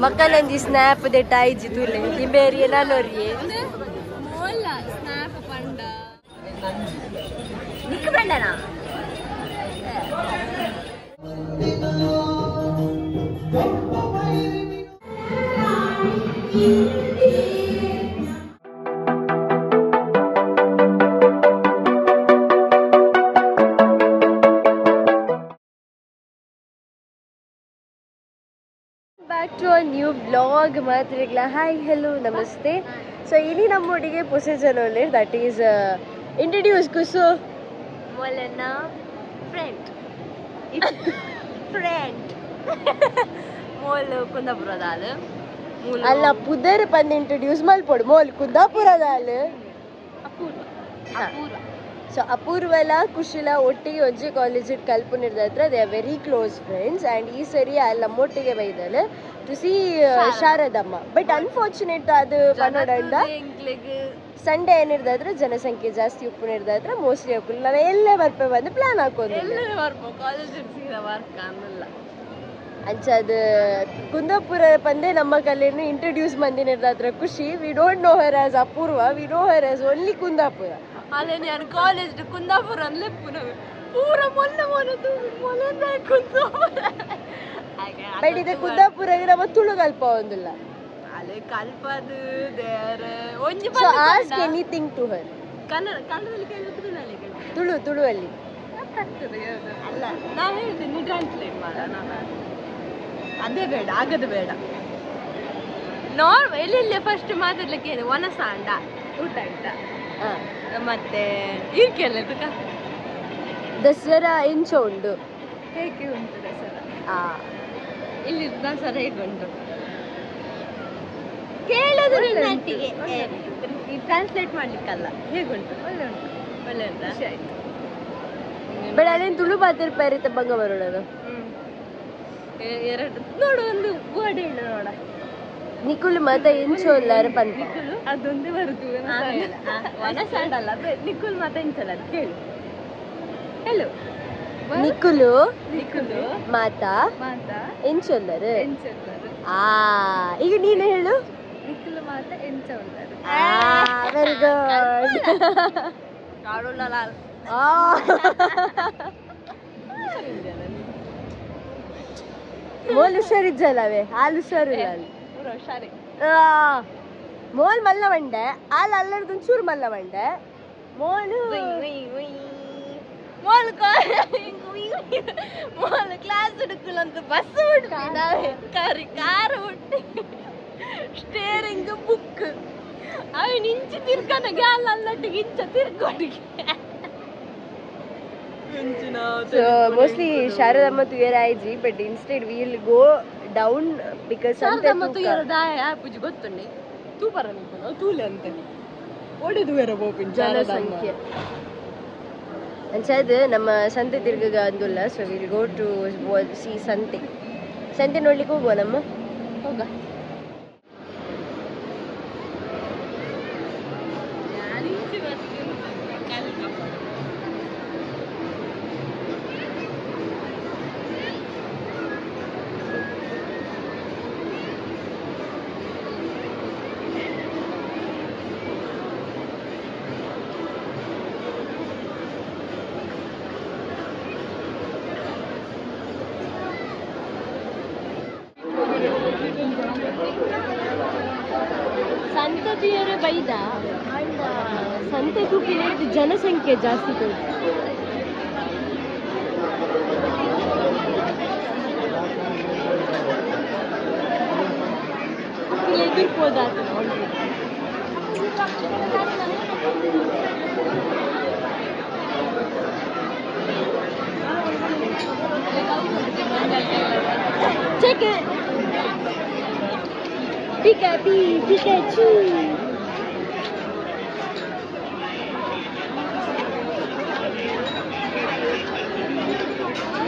ಮಕ್ಕಳೊಂದು snap ದೆ ಟಾಯ್ಜಿ ತೂಲೆ ಇಬೇರಿ ನಾನೋರಿಯೇ ಸ್ನ್ಯಾಪ್ ಪಂಡ ನಿಕ್ಕ ಬಂಡನಾ back to a new vlog ಮಾತ್ರಿಗ್ಲ ಹಾಯ್ ಹೆಲೋ ನಮಸ್ತೆ ಸೊ ಇಲ್ಲಿ ನಮ್ಮೊಟ್ಟಿಗೆ ಪೊಸೆಜನೋಲೆ ದಟ್ ಈಸ್ ಇಂಟ್ರಡ್ಯೂಸ್ ಕುಸು ಮೊಲನ ಫ್ರೆಂಡ್ ಫ್ರೆಂಡ್ ಮೋಲ್ ಕುಂದಾಪುರದಾಲ್ ಅಲ್ಲ ಪುದರ್ ಪಂದ್ ಇಂಟ್ರಡ್ಯೂಸ್ ಮಲ್ಪೊಡು ಮೋಲ್ ಕುಂದಾಪುರದಾಲ್ ಸೊ ಅಪೂರ್ವಲ ಕುಶಲ ಒಟ್ಟಿಗೆ ಒಂಜಿ ಕಾಲೇಜಿಗೆ ಕಲ್ಪನಿರ್ದತ್ರ they are very close friends and ಈ ಸರಿ ಅಲ್ಲಿ ನಮ್ಮೊಟ್ಟಿಗೆ ಬೈದಲ್ಲ to see Sharadamma but unfortunate ಅದು ಪನ್ನೊಡಂಡ ಸಂಡೇ ಏನಿರ್ದಾದ್ರೆ ಜನಸಂಖ್ಯೆ ಜಾಸ್ತಿ ಉಪ್ಪುನಿರ್ದಾದ್ರೆ ಮೋಸ್ಟ್ಲಿ ಉಪ್ಪು ನಾನು ಎಲ್ಲೇ ಬರ್ಪೆ ಬಂದು ಪ್ಲಾನ್ ಹಾಕೋದು ಅಂಚದು ಕುಂದಾಪುರ ಪಂದೆ ನಮ್ಮ ಕಲೆಯನ್ನು ಇಂಟ್ರಡ್ಯೂಸ್ ಮಂದಿನಿರ್ದಾದ್ರೆ ಖುಷಿ we don't know her as Apoorva we know her as only Kundapura ಅಲ್ಲೇ ನಾನು ಕಾಲೇಜ್ ಕುಂದಾಪುರ ಅಲ್ಲೇ ಪೂರ ಬಟ್ ಇದು ಕುಂದಾಪುರ ನಮ್ಮ ತುಳು ಕಲ್ಪ ಒಂದಿಲ್ಲ ಅಲ್ಲೇ ಕಲ್ಪದು ಒಂಜಿ ask anything to her Kannada ಕನ್ನಡದಲ್ಲಿ ಕೇಳಿದ್ರೆ ತುಳು ತುಳುವಲ್ಲಿ ಅಲ್ಲ ನಾ ಹೇಳ್ತೀನಿ ನೀವು ಟ್ರಾನ್ಸ್ಲೇಟ್ ಮಾಡೋಣ ಅದೇ ಬೇಡ ಆಗದು ಬೇಡ ನಾರ್ಮಲ್ ಎಲ್ಲೆಲ್ಲೇ ಫಸ್ಟ್ ಮಾತಾಡ್ಲಿಕ್ಕೆ ಏನು ಒನಸಾಂಡ ಊಟ ಆಯ್ತಾ ಮತ್ತೆ ಈರ್ಕೆಲ್ಲ ದಸರಾ ಇಂಚ ಉಂಟು ಹೇಗೆ ಉಂಟು ದಸರಾ ಇಲ್ಲಿ ದಸರಾ ಹೇಗುಂಟು ಕೇಳೋದ್ರೆ ನಟಿಗೆ ಟ್ರಾನ್ಸ್ಲೇಟ್ ಮಾಡ್ಲಿಕ್ಕಲ್ಲ ಹೇಗುಂಟು ಒಳ್ಳೆ ಉಂಟು ಒಳ್ಳೆ ಉಂಟು ಆಯ್ತು ಬೇಡ ಅದೇನು ತುಳು ಮಾತಿರ್ಪಾರಿತ ಬಂಗ ಬರೋಣ ಎರಡು ನೋಡು ಒಂದು ಗೋಡೆ ಇಲ್ಲ ನೋಡ ನಿಕುಲ್ ಮಾತ ಎಂಚೋಲ್ಲಾರ ಪಂತ ಅದೊಂದೇ ಬರುದು ಒನಸಾಂಡಲ್ಲ ನಿಕುಲ್ ಮಾತ ಎಂಚಲ್ಲ ಅದು ಕೇಳು ಹೇಳು ನಿಕುಲು ನಿಕುಲು ಮಾತಾ ಮಾತಾ ಎಂಚೊಲ್ಲರು ಎಂಚೊಲ್ಲರು ಈಗ ನೀನು ಹೇಳು ನಿಕುಲು ಮಾತ ಎಂಚೊಲ್ಲರು ವೆರಿ ಗುಡ್ ಕಾಡುಲ್ಲ ಮೋಲ್ ಹುಷಾರಿದ್ದಲ್ಲವೇ ಹಾಲು ಹುಷಾರಿಲ್ಲ ಅಲ್ಲಿ ಮೋಲ್ ಮಲ್ಲ ಮಂಡೆ ಹಾಲು ಅಲ್ಲರದು ಚೂರು ಮಲ್ಲ ಮಂಡೆ Molu mole mole class ಹುಡುಕಲಂತ bus ಹುಡುಕಿ ಕಾರು ಹುಟ್ಟಿ ಸ್ಟೇರಿಂಗ್ ಬುಕ್ ಅವನ್ ಇಂಚು ತಿರ್ಕನ ಗ್ಯಾಲ್ ಅಲ್ಲಟ್ಟಿಗೆ ಇಂಚ ತಿರ್ಕೊಡಿಗೆ So mostly Sharadamma tuyaraiji but instead we will go down because Sharadamma tuyarada puji gottunde tu paraniku tule ante ode tuyara bopin Sharadamma ಅಂಚದು ನಮ್ಮ ಸಂತೆ ತಿರ್ಗಗ ಅಂದುಲ್ಲ so will go to see ಸಂತೆ ನೋಡ್ಲಿಕ್ಕೆ ಹೋಗುವ ನಮ್ಮ ಹೋಗ ಸಂತತಿಯರೇ ಬೈದ ಅಂಡ್ ಸಂತೆ ಕೂಗಿಲಿದ್ದು ಜನಸಂಖ್ಯೆ ಜಾಸ್ತಿ ಕೊಡ್ತು ಎದುರ್ಬೋದಾತ check Pikachu.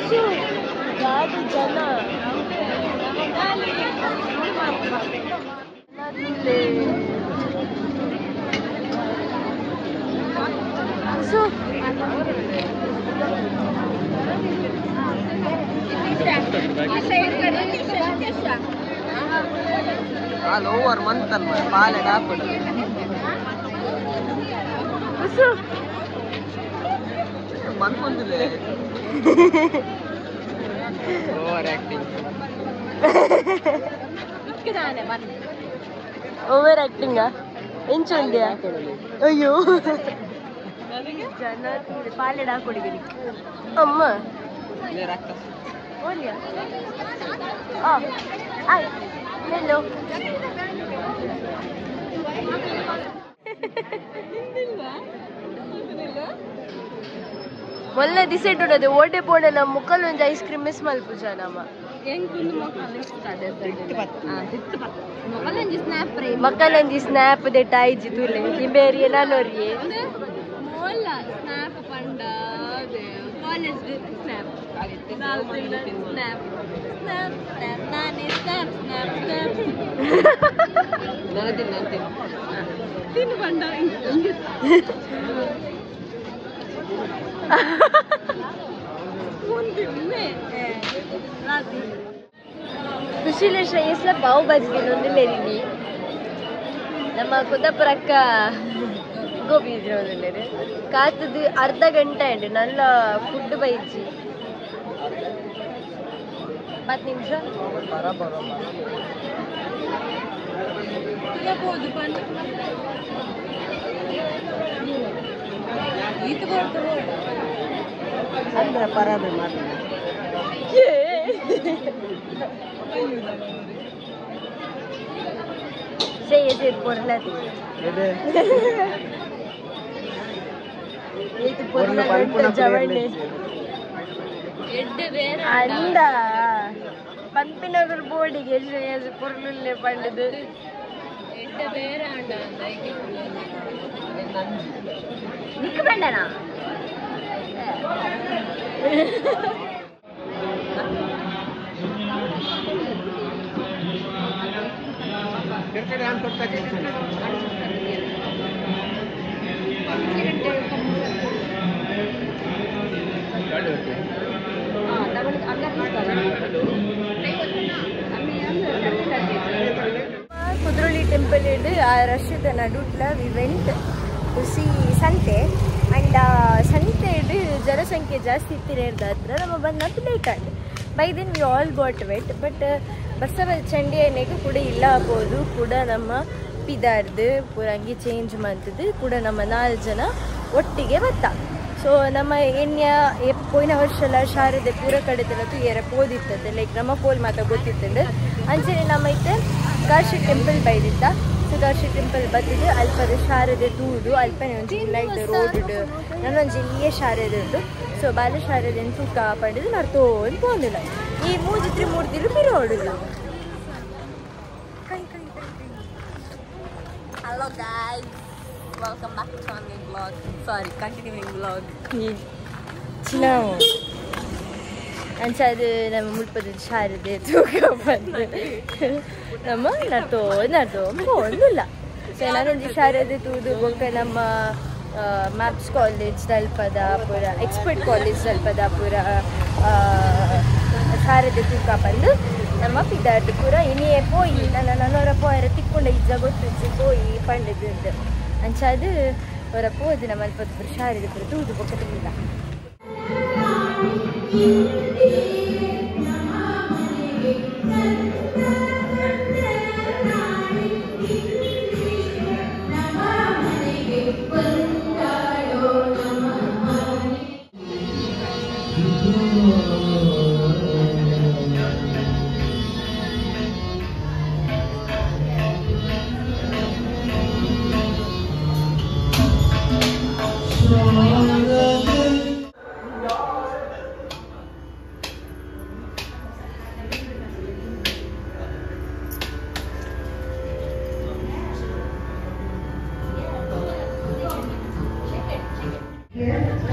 So, gaadu jana. So, all over month and paale daapadu month ondile over acting ikkadane man over acting enchundiya ayyo jana paale daapodigali amma le rakta Olha. Oh. Ai. Hello. ಮೊನ್ನೆ decide ಮಾಡೋದು ಓಟೆ ಪೋಡೆಲ್ಲ ಮುಕ್ಕಲ್ ಒಂದು ice cream miss ಮಲ್ಪುಜ ನಮ್ಮ ಮಕ್ಕಳಂಜಿ snap ದೆ ಟಾಯ್ಜಿ ತೂಲೆ ಹಿಂಬೇರಿ ನಾನೋರಿಯೇ ಸ್ನ್ಯಾಪ್ ಪಂಡ college snap snap snap snap ನಾನೇ snap snap snap ನಾನು ತಿನ್ನು ಪಂಡ ಖುಷಿಲೆ ಶ್ರೇಯಸ್ಲ ಪಾವ್ ಭಾಜಿ ತಿನ್ನೊಂದು ಲೆರಿನಿ ನಮ್ಮ ಕುಂದಾಪುರಕ್ಕ ಗೋಬಿ ಇದ್ರೊಂದು ಕಾತದು ಅರ್ಧ ಗಂಟೆ ಉಂಟು ನಲ್ಲ ಫುಡ್ ಬೈಜಿ 10 ನಿಮಿಷ ಅಂದ್ರೆ ಪರಾಬೆ ಮಾಡಿ Saya porlat. Itu porlat jawane. Anda. Panpinagar board ಗೆ ಶ್ರೇಯಸ್ ಪೊರ್ಲುಲ್ಲೆ ಪಂಡದು. ಎಡ್ಡ ಬೇರೆ ಅಂಡ ಅಂದೈಕೆ. ನಿಕ್ಕ ಬಂಡನಾ. ಕೆಳಗಡೆ ಆನ್ ಕೊಡ್ತಾ ಇದ್ದೀನಿ ಗಾಡಿ ಓಕೆ ತಗೊಳ್ಳಿ ಕುದ್ರೋಳಿ ಟೆಂಪಲ್ ಇದ್ದು ಆ ರಶದ ನಡುಟ್ಲ ವಿ ವೆಂಟ್ ಟು ಸಿ ಸಂತೆ ಆ್ಯಂಡ್ ಸಂತೆ ಇದ್ದು ಜನಸಂಖ್ಯೆ ಜಾಸ್ತಿ ಇತ್ತಿರದ ಹತ್ರ ನಮ್ಮ ಬಂದು ಲೇಟ್ ಆಗಿದೆ by then we all got wet but ಬಸವ ಚಂಡಿಯನೆಗೆ ಕೂಡ ಇಲ್ಲ ಆಗ್ಬೋದು ಕೂಡ ನಮ್ಮ ಪಿದಾರ್ದು ಪೂರ ಹಂಗೆ ಚೇಂಜ್ ಮಾಡ್ತದ್ದು ಕೂಡ ನಮ್ಮ 4 ಜನ ಒಟ್ಟಿಗೆ ಬತ್ತ ಸೊ ನಮ್ಮ ಎಣ್ಣೆ ಪೋಯಿನ ವರ್ಷ ಎಲ್ಲ ಶಾರದೆ ಪೂರ ಕಡೆದೆಲ್ಲ ತುಯ್ಯರ ಪೋದಿರ್ತದೆ ಲೈಕ್ ನಮ್ಮ ಪೋಲ್ ಮಾತ್ರ ಗೊತ್ತಿರ್ತದೆ ಅಂಚನೆ ನಮ್ಮ ಇತ್ತೆ ಕಾಶಿ ಟೆಂಪಲ್ ಬೈದಿತ್ತ ಸೊ ಕಾಶಿ ಟೆಂಪಲ್ ಬತ್ತಿದ್ದು ಅಲ್ಪದ ಶಾರದೆ ತೂದು ಅಲ್ಪನೆ ಒಂದು ಇಲ್ಲ ಇದು ರೋಡ್ ನನ್ನೊಂದು ಇಲ್ಲಿಯೇ ಶಾರದೆ ಉಂಟು ಸೊ ಬಾಲ ಶಾರದೆಯನ್ನು ತೂಕ ಪಡೆದು ನರ್ತೋದು ಪೋಂದಿಲ್ಲ ಈ 3 ದಿನ ಬಿರೋಡುದು Hello guys, welcome back to our new vlog. Sorry, continuing vlog. ಚಿನಾವು ಅಂಚದು ನಮ್ಮ ಮುಲ್ಪದ ಶಾರದೆ ತೂಕ ಬಂದು ನಮ್ಮ ನರ್ತೋ ಪೋಂದಿಲ್ಲ ಸೊ ನಾನೊಂದು ಶಾರದೆ ತೂದು ಬೊಕ್ಕ ನಮ್ಮ ಮ್ಯಾಪ್ಸ್ ಕಾಲೇಜ್ ತಲ್ಪದ ಪೂರ ಎಕ್ಸ್ಪರ್ಟ್ ಕಾಲೇಜ್ ತಲ್ಪದ ಪೂರ ಶಾರದೆ ತೂಕ ಬಂದು ನಮ್ಮ ಪಿದಾರ್ದು ಪೂರ ಇನ್ನೇ ಪೋಯಿ ನನ್ನವರ ಪೋಯರ ತಿಕ್ಕೊಂಡ ಇಜ್ಜ ಗೊತ್ತಿಜ್ಜಿ ಪೋಯಿ ಪಂಡದು ಅಂಚದು ಅವರ ಪೋದು ನಮ್ಮ ಅಲ್ಪ ಶಾರದೆ ಪೂರ ತೂದು ಬೊಕ್ಕತಿಲ್ಲ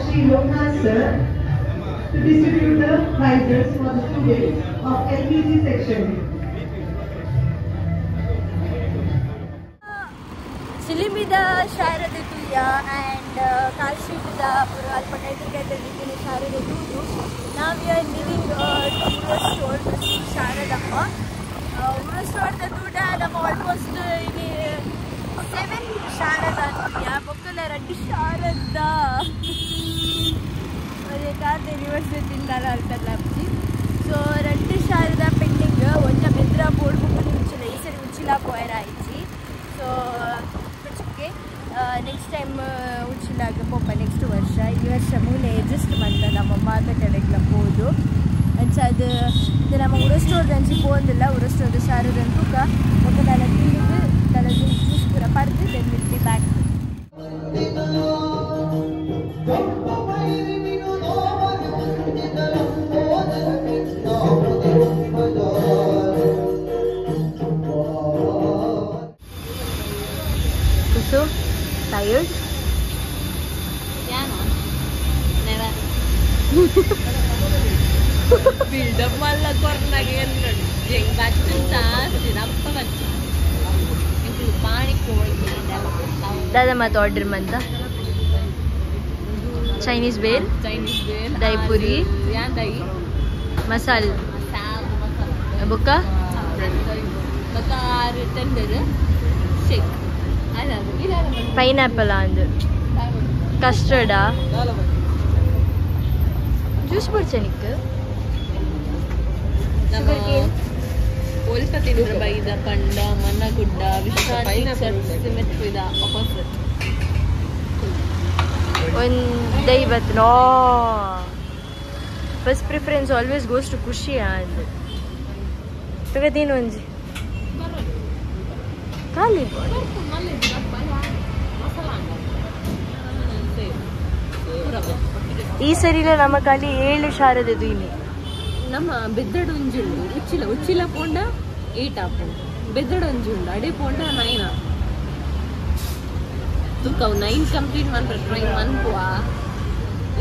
She Loknath sir to distribute the prizes for the students of LKG section. ಸಿಲಿಮಿದ ಶಾರದೆ ತುಯ್ಯ ಆ್ಯಂಡ್ ಕಾಶಿದ ಪುರ ಅಲ್ಪ ಟೈಟಲ್ ಶಾರದೆ ತೂದು ನಾವು ಆರ್ ಲಿವಿಂಗ್ ಟೂರಿಸ್ಟ್ ಶಾರದಮ್ಮ ಉಳಿಸ್ತಾ ದೂಡ ನಮ್ಮ ಆಲ್ಮೋಸ್ಟ್ ಇಲ್ಲಿ 7 ಶಾರದಾ ಯಾ ಬೊಕ್ಕಲ ರೆಡ್ಡಿ ಶಾರದಾ ಅದೇ ಕಾರ್ ಯೂನಿವರ್ಸಿಟಿ ತಿಂದಾರ ಅಲ್ಕಲ್ಲ ಅಪ್ಜಿ ಸೊ ರೆಡ್ಡಿ ಶಾರದಾ ಪೆಂಡಿಂಗ್ ಒಂಚ ಬೆದ್ರ ಬೋರ್ಡ್ ಬುಕ್ ಉಚ್ಚಿಲ್ಲ ಈ ಸರಿ ಉಚ್ಚಿಲ್ಲ ಪೋಯರ್ ಆಯ್ತು ಸೊ ಕುಚ್ಚಕ್ಕೆ ನೆಕ್ಸ್ಟ್ ಟೈಮ್ ಉಚ್ಚಿಲಾಗ ಪೋಪ ನೆಕ್ಸ್ಟ್ ವರ್ಷ ಈ ವರ್ಷ ಮೂಲೆ ಅಡ್ಜಸ್ಟ್ ಬಂದ ನಮ್ಮ ಮಾತ ಕಡೆಗೆಲ್ಲ ಹೋದು ಅಂಚ ಅದು ಇದು ನಮ್ಮ ಉರಸ್ಟೋರ್ದಂಚಿ ಹೋದಿಲ್ಲ ಉರಸ್ಟೋರ್ದು ಶಾರದನ್ ತೂಕ ಒಂದು ತಲೆ ತಿಂದಿದ್ದು ತಲೆ ಜ್ಯೂಸ್ ಪೂರ ಪಡೆದು then will be back So tired? Yeah, no. Never. Build-up malla kornagen jeng bachunta sirappa bachu. Intu pani koli Dada mat order manta. Chinese bhel, dahi puri, ya dahi masal, masala bukka, baka tender shake. pineapple andu, custard juice purchanikku sugar cane Olpa tindra baida panda mana gudda vishwanti symmetrida opposite one daivat no first preference always goes to kushi and tugadin onji kali ಈ ಸರಿಲ ನಮ್ಮ ಖಾಲಿ 7 ಶಾರದದು ಇನಿ ನಮ್ಮ ಬೆದ್ದಡ ಒಂಜುಂಡು ಉಚ್ಚಿಲ ಪೋಂಡ 8 ಆಪುಂಡು ಬೆದ್ದಡ ಒಂಜುಂಡು ಅಡೆ ಪೋಂಡ 9 ಆಪುಂಡು ತೂಕವು 9 complete ಮಾಡ್ರೆ ಟ್ರೈ ಮನ್ಪುವ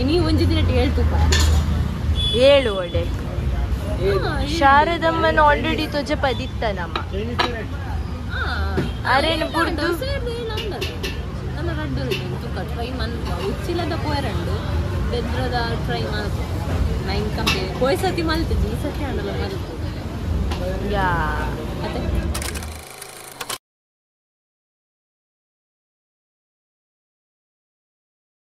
ಇನಿ ಒಂಜಿ ದಿನ 7 ತೂಕ 7 ಒಡೆ ಶಾರದಮ್ಮನ ಆಲ್ರೆಡಿ ತೋಜ ಪದಿತ್ತ ನಮ್ಮ ಅರೇನು ಪುರ್ದು ನನ್ನ ರಡ್ಡು ತೂಕ ಟ್ರೈ ಮನ್ಪುವ ಉಚ್ಚಿಲದ ಪೋಯರಂಡು ಬೆದ್ರದ ಟ್ರೈ ಮಾಡ್ತು 9 ಕಂಪ್ಲೀಟ್ ಹೋಯ್ ಸತಿ ಮಲ್ತಿದ್ವಿ ಈ ಸತಿ ಹಣ್ಣಲ್ಲ ಮಲ್ತು ಯಾ ಮತ್ತೆ